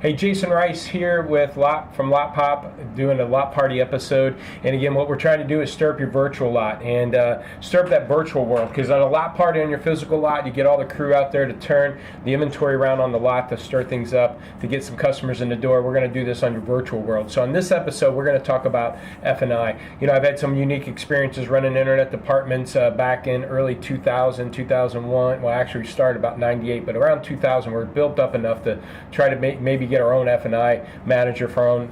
Hey, Jason Rice here with from Lot Pop, doing a Lot Party episode. And again, what we're trying to do is stir up your virtual lot and stir up that virtual world. Because on a Lot Party on your physical lot, you get all the crew out there to turn the inventory around on the lot to stir things up, to get some customers in the door. We're going to do this on your virtual world. So on this episode, we're going to talk about F&I. You know, I've had some unique experiences running internet departments back in early 2000, 2001. Well, actually, we started about 98, but around 2000, we're built up enough to try to maybe get our own F&I manager for our own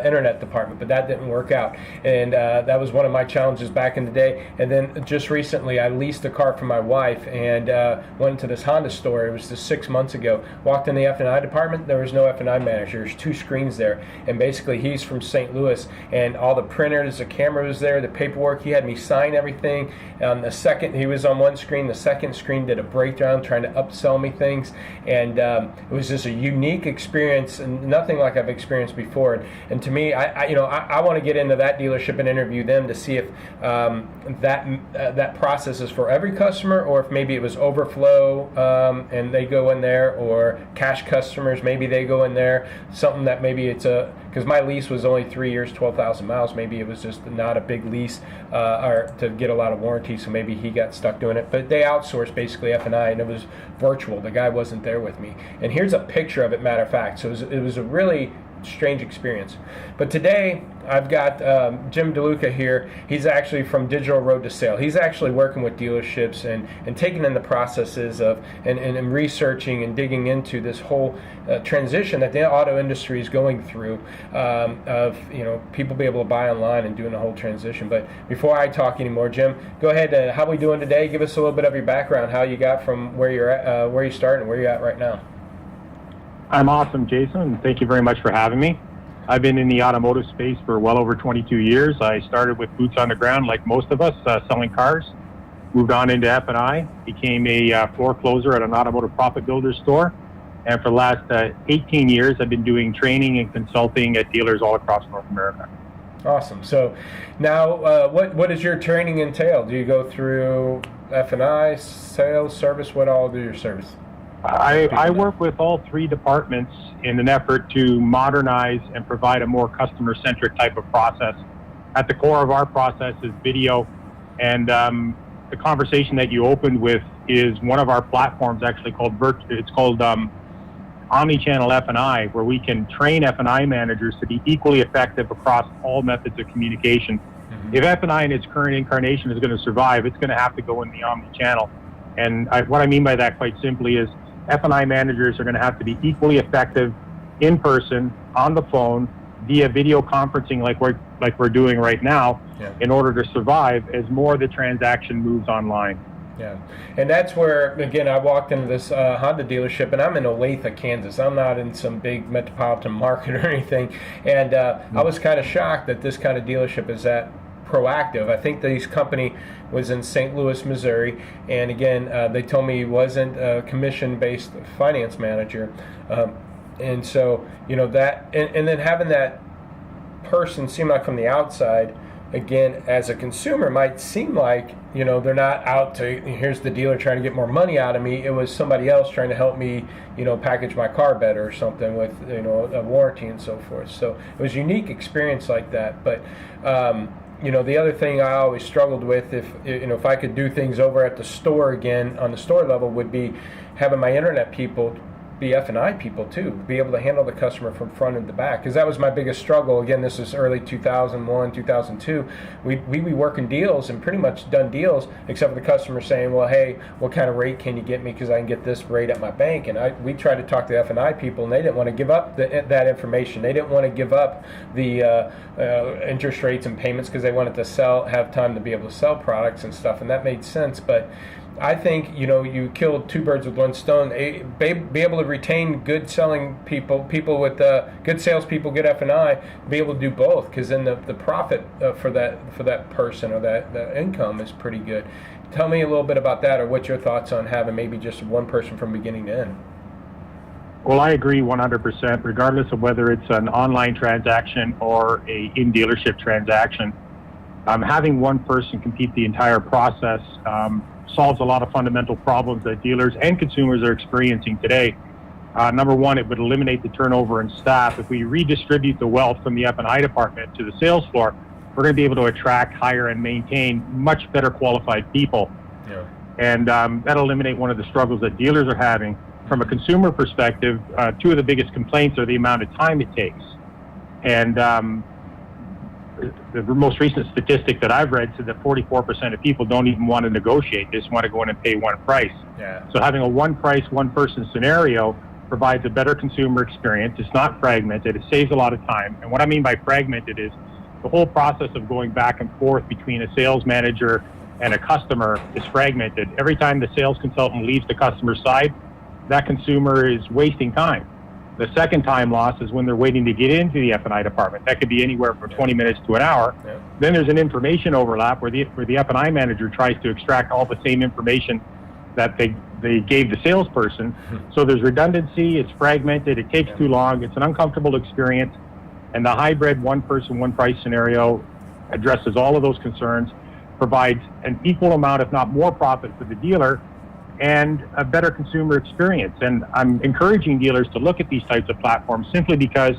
internet department, but that didn't work out. And that was one of my challenges back in the day. And then just recently, I leased a car for my wife and went to this Honda store. It was just 6 months ago. Walked in the F&I department. There was no F&I manager. There's two screens there. And basically, he's from St. Louis, and all the printers, the camera was there, the paperwork. He had me sign everything. The second, he was on one screen. The second screen did a breakdown, trying to upsell me things. And it was just a unique experience, and nothing like I've experienced before. And to me, I want to get into that dealership and interview them to see if that process is for every customer, or if maybe it was overflow and they go in there, or cash customers, maybe they go in there. Something that maybe it's because my lease was only 3 years, 12,000 miles. Maybe it was just not a big lease or to get a lot of warranty, so maybe he got stuck doing it. But they outsourced basically F&I, and it was virtual. The guy wasn't there with me. And here's a picture of it, matter of fact. So it was a really strange experience. But today I've got Jim DeLuca here. He's actually from Digital Road to Sale. He's actually working with dealerships and taking in the processes of and researching and digging into this whole transition that the auto industry is going through of people be able to buy online and doing the whole transition. But before I talk anymore, Jim, go ahead. How are we doing today? Give us a little bit of your background, how you got from where you're at, where you started, and where you're at right now. I'm awesome, Jason, and thank you very much for having me. I've been in the automotive space for well over 22 years. I started with boots on the ground, like most of us, selling cars. Moved on into F&I, became a floor closer at an automotive profit builder store. And for the last 18 years, I've been doing training and consulting at dealers all across North America. Awesome. So now, what does your training entail? Do you go through F&I, sales, service? What all do your service? I work with all three departments in an effort to modernize and provide a more customer-centric type of process. At the core of our process is video, and the conversation that you opened with is one of our platforms actually called Omnichannel F&I, where we can train F&I managers to be equally effective across all methods of communication. Mm-hmm. If F&I in its current incarnation is going to survive, it's going to have to go in the omnichannel. And what I mean by that quite simply is F&I managers are going to have to be equally effective in person, on the phone, via video conferencing like we're doing right now, in order to survive as more of the transaction moves online. Yeah, and that's where, again, I walked into this Honda dealership, and I'm in Olathe, Kansas. I'm not in some big metropolitan market or anything, and I was kind of shocked that this kind of dealership is that proactive. I think this company was in St. Louis, Missouri, and again, they told me he wasn't a commission-based finance manager, and so that, and then having that person seem like from the outside, again, as a consumer, might seem like they're not out to, here's the dealer trying to get more money out of me. It was somebody else trying to help me package my car better or something with a warranty and so forth. So it was a unique experience like that. But the other thing I always struggled with, if I could do things over at the store again, on the store level, would be having my internet people be F&I people too, be able to handle the customer from front and to back, because that was my biggest struggle. Again, this is early 2001, 2002. We'd be working deals and pretty much done deals, except for the customer saying, well, hey, what kind of rate can you get me, because I can get this rate at my bank. And we tried to talk to F&I people, and they didn't want to give up that information. They didn't want to give up the interest rates and payments, because they wanted to have time to be able to sell products and stuff, and that made sense. But I think you killed two birds with one stone. Be able to retain good selling people with good salespeople, good F&I, be able to do both, because then the profit for that person, or that income, is pretty good. Tell me a little bit about that, or what's your thoughts on having maybe just one person from beginning to end. Well, I agree 100%, regardless of whether it's an online transaction or a in-dealership transaction. Having one person complete the entire process solves a lot of fundamental problems that dealers and consumers are experiencing today. Number one, it would eliminate the turnover in staff. If we redistribute the wealth from the F&I department to the sales floor, we're going to be able to attract, hire, and maintain much better qualified people. Yeah. And that'll eliminate one of the struggles that dealers are having. From a consumer perspective, two of the biggest complaints are the amount of time it takes. And the most recent statistic that I've read said that 44% of people don't even want to negotiate. They just want to go in and pay one price. Yeah. So having a one price, one person scenario provides a better consumer experience. It's not fragmented. It saves a lot of time. And what I mean by fragmented is the whole process of going back and forth between a sales manager and a customer is fragmented. Every time the sales consultant leaves the customer's side, that consumer is wasting time. The second time loss is when they're waiting to get into the F&I department. That could be anywhere from 20 minutes to an hour. Yeah. Then there's an information overlap where the F&I manager tries to extract all the same information that they gave the salesperson. So there's redundancy, it's fragmented, it takes too long, it's an uncomfortable experience. And the hybrid one person, one price scenario addresses all of those concerns, provides an equal amount, if not more profit for the dealer, and a better consumer experience. And I'm encouraging dealers to look at these types of platforms simply because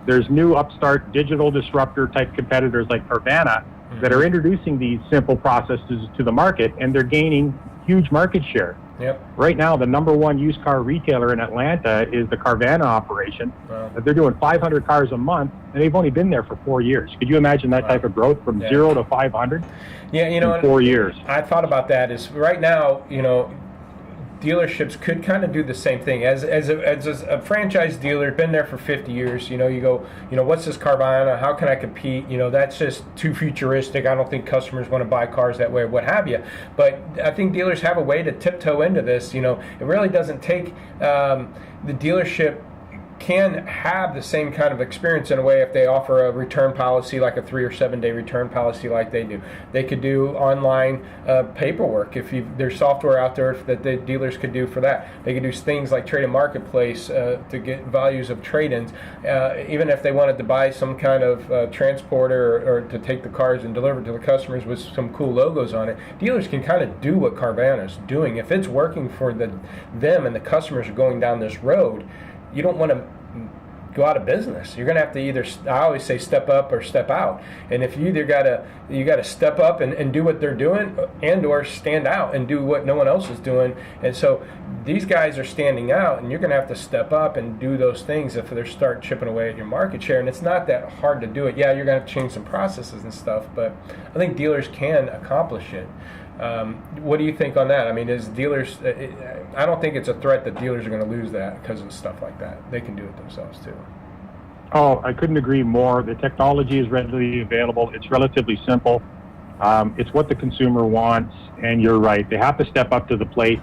there's new upstart digital disruptor type competitors like Carvana that are introducing these simple processes to the market, and they're gaining huge market share. Yep. Right now, the number one used car retailer in Atlanta is the Carvana operation. Wow. They're doing 500 cars a month, and they've only been there for 4 years. Could you imagine that type of growth from 0 to 500 in 4 years? I thought about that. Is right now, dealerships could kind of do the same thing as a franchise dealer, been there for 50 years. You go, what's this Carvana? How can I compete? That's just too futuristic. I don't think customers want to buy cars that way, what have you. But I think dealers have a way to tiptoe into this. It really doesn't take the dealership can have the same kind of experience in a way if they offer a return policy, like a 3 or 7 day return policy like they do. They could do online paperwork if there's software out there that the dealers could do for that. They could do things like trade a marketplace to get values of trade-ins. Even if they wanted to buy some kind of transporter or to take the cars and deliver to the customers with some cool logos on it, dealers can kind of do what Carvana's doing. If it's working for them and the customers are going down this road, you don't want to go out of business. You're going to have to either, I always say, step up or step out. And if you either got to step up and do what they're doing, and or stand out and do what no one else is doing. And so these guys are standing out, and you're going to have to step up and do those things if they start chipping away at your market share. And it's not that hard to do it. Yeah, you're going to have to change some processes and stuff, but I think dealers can accomplish it. What do you think on that? I mean, as dealers, I don't think it's a threat that dealers are going to lose that because of stuff like that. They can do it themselves too. Oh, I couldn't agree more. The technology is readily available. It's relatively simple. It's what the consumer wants, and you're right. They have to step up to the plate.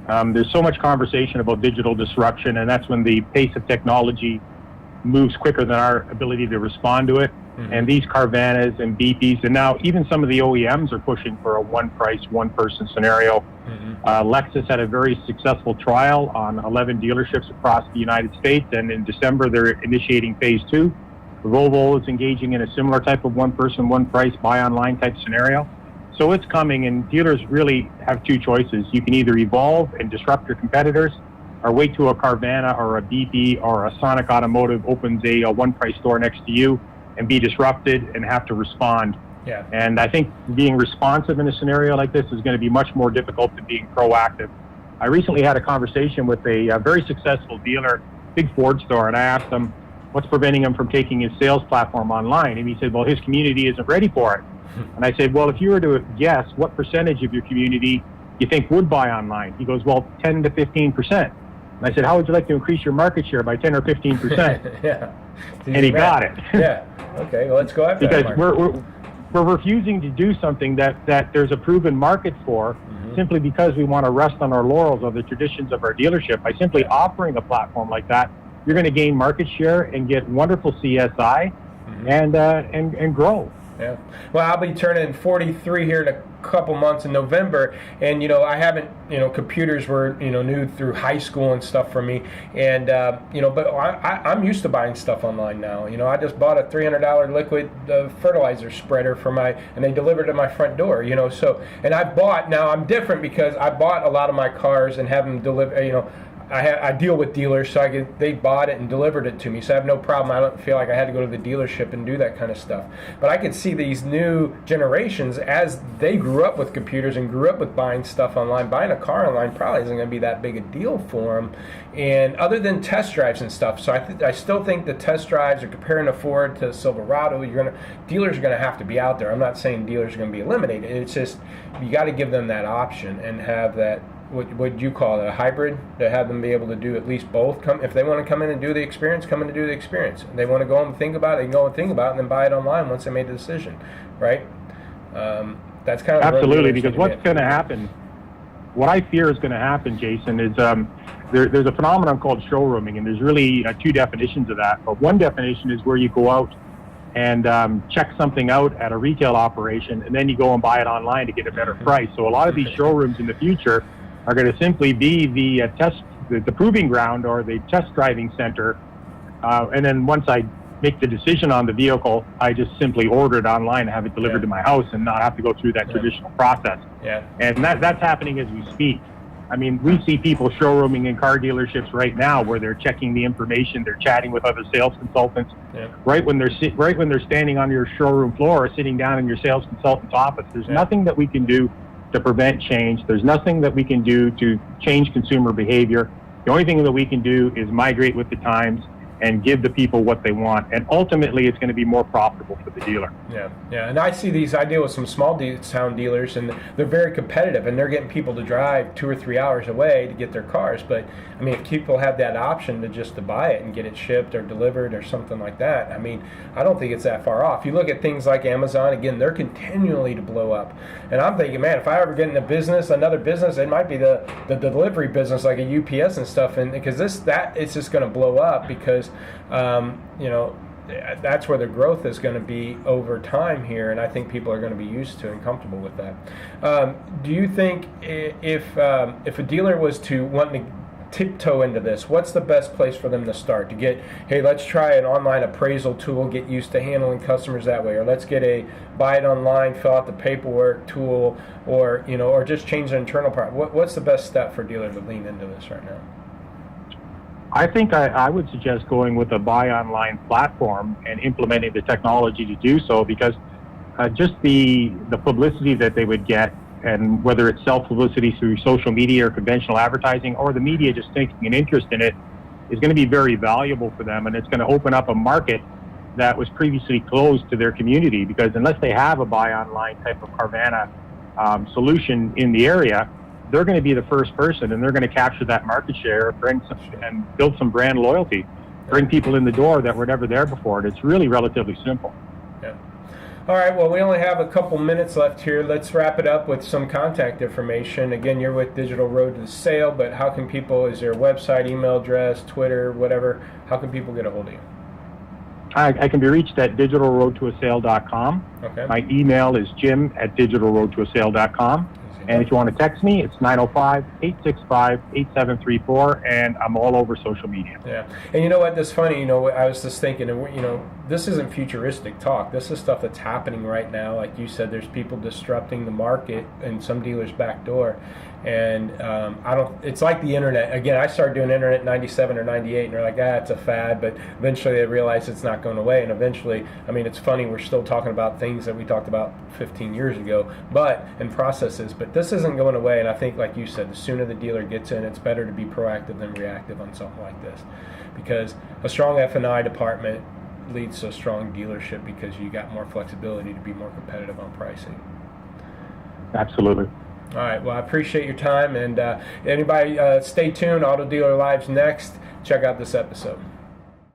There's so much conversation about digital disruption, and that's when the pace of technology moves quicker than our ability to respond to it. Mm-hmm. And these Carvanas and BPs, and now even some of the OEMs are pushing for a one price, one person scenario. Mm-hmm. Lexus had a very successful trial on 11 dealerships across the United States, and in December they're initiating phase 2. Volvo is engaging in a similar type of one person, one price, buy online type scenario. So it's coming, and dealers really have two choices. You can either evolve and disrupt your competitors, or wait till a Carvana or a BP or a Sonic Automotive opens a one price store next to you and be disrupted and have to respond. Yeah. And I think being responsive in a scenario like this is going to be much more difficult than being proactive. I recently had a conversation with a very successful dealer, big Ford store, and I asked him what's preventing him from taking his sales platform online. And he said, well, his community isn't ready for it. And I said, well, if you were to guess, what percentage of your community you think would buy online? He goes, well, 10 to 15%. And I said, how would you like to increase your market share by 10 or 15%? Yeah. And he got it. Yeah. Okay, well, let's go after because that. We're refusing to do something that there's a proven market for, simply because we want to rest on our laurels of the traditions of our dealership. By simply offering a platform like that, you're going to gain market share and get wonderful CSI and grow. Yeah. Well, I'll be turning 43 here in a couple months in November, and I haven't, computers were new through high school and stuff for me, and but I'm used to buying stuff online now. I just bought a $300 liquid fertilizer spreader and they delivered to my front door. So, and now I'm different because I bought a lot of my cars and have them deliver. I deal with dealers, so they bought it and delivered it to me, so I have no problem. I don't feel like I had to go to the dealership and do that kind of stuff. But I could see these new generations, as they grew up with computers and grew up with buying stuff online, buying a car online probably isn't going to be that big a deal for them. And other than test drives and stuff, so I still think the test drives are comparing a Ford to a Silverado. Dealers are going to have to be out there. I'm not saying dealers are going to be eliminated. It's just you got to give them that option and have that. What you call it, a hybrid, to have them be able to do at least both. If they want to come in and do the experience, come in and do the experience. If they want to go and think about it, they can go and think about it and then buy it online once they made the decision, right? That's kind of absolutely, because what's going to happen, what I fear is going to happen, Jason, is there's a phenomenon called showrooming, and there's really two definitions of that. But one definition is where you go out and check something out at a retail operation, and then you go and buy it online to get a better price. So a lot of these showrooms in the future are going to simply be the proving ground or the test driving center. And then once I make the decision on the vehicle, I just simply order it online and have it delivered to my house and not have to go through that traditional process. Yeah. And that's happening as we speak. I mean, we see people showrooming in car dealerships right now where they're checking the information, they're chatting with other sales consultants. Yeah. Right when they're standing on your showroom floor or sitting down in your sales consultant's office. There's nothing that we can do to prevent change. There's nothing that we can do to change consumer behavior. The only thing that we can do is migrate with the times and give the people what they want. And ultimately, it's going to be more profitable for the dealer. Yeah, yeah. And I deal with some small town dealers, and they're very competitive, and they're getting people to drive 2 or 3 hours away to get their cars. But, I mean, if people have that option to buy it and get it shipped or delivered or something like that, I mean, I don't think it's that far off. You look at things like Amazon, again, they're continually to blow up. And I'm thinking, man, if I ever get in another business, it might be the delivery business like a UPS and stuff, and because it's just going to blow up because that's where the growth is going to be over time here, and I think people are going to be used to and comfortable with that. Do you think if a dealer was to want to tiptoe into this, what's the best place for them to start? To get, hey, let's try an online appraisal tool, get used to handling customers that way, or let's get a buy it online, fill out the paperwork tool, or just change the internal part. What's the best step for a dealer to lean into this right now? I think I would suggest going with a buy online platform and implementing the technology to do so, because just the publicity that they would get, and whether it's self-publicity through social media or conventional advertising, or the media just taking an interest in it, is going to be very valuable for them, and it's going to open up a market that was previously closed to their community, because unless they have a buy online type of Carvana solution in the area, they're going to be the first person, and they're going to capture that market share, and build some brand loyalty, bring people in the door that were never there before. And it's really relatively simple. Yeah. All right, well, we only have a couple minutes left here. Let's wrap it up with some contact information. Again, you're with Digital Road to the Sale, but how can people, is there a website, email address, Twitter, whatever, how can people get a hold of you? I can be reached at digitalroadtoasale.com. Okay. My email is jim@digitalroadtoasale.com. And if you want to text me, it's 905-865-8734, and I'm all over social media. Yeah, and you know what? That's funny. I was just thinking, this isn't futuristic talk. This is stuff that's happening right now. Like you said, there's people disrupting the market and some dealers' back door. And it's like the internet. Again, I started doing internet in 97 or 98, and they're like, it's a fad. But eventually they realize it's not going away. And eventually, it's funny, we're still talking about things that we talked about 15 years ago, and processes. But this isn't going away. And I think, like you said, the sooner the dealer gets in, it's better to be proactive than reactive on something like this. Because a strong F&I department leads to a strong dealership, because you got more flexibility to be more competitive on pricing. Absolutely. All right. Well, I appreciate your time, and anybody stay tuned. Auto Dealer Live's next. Check out this episode.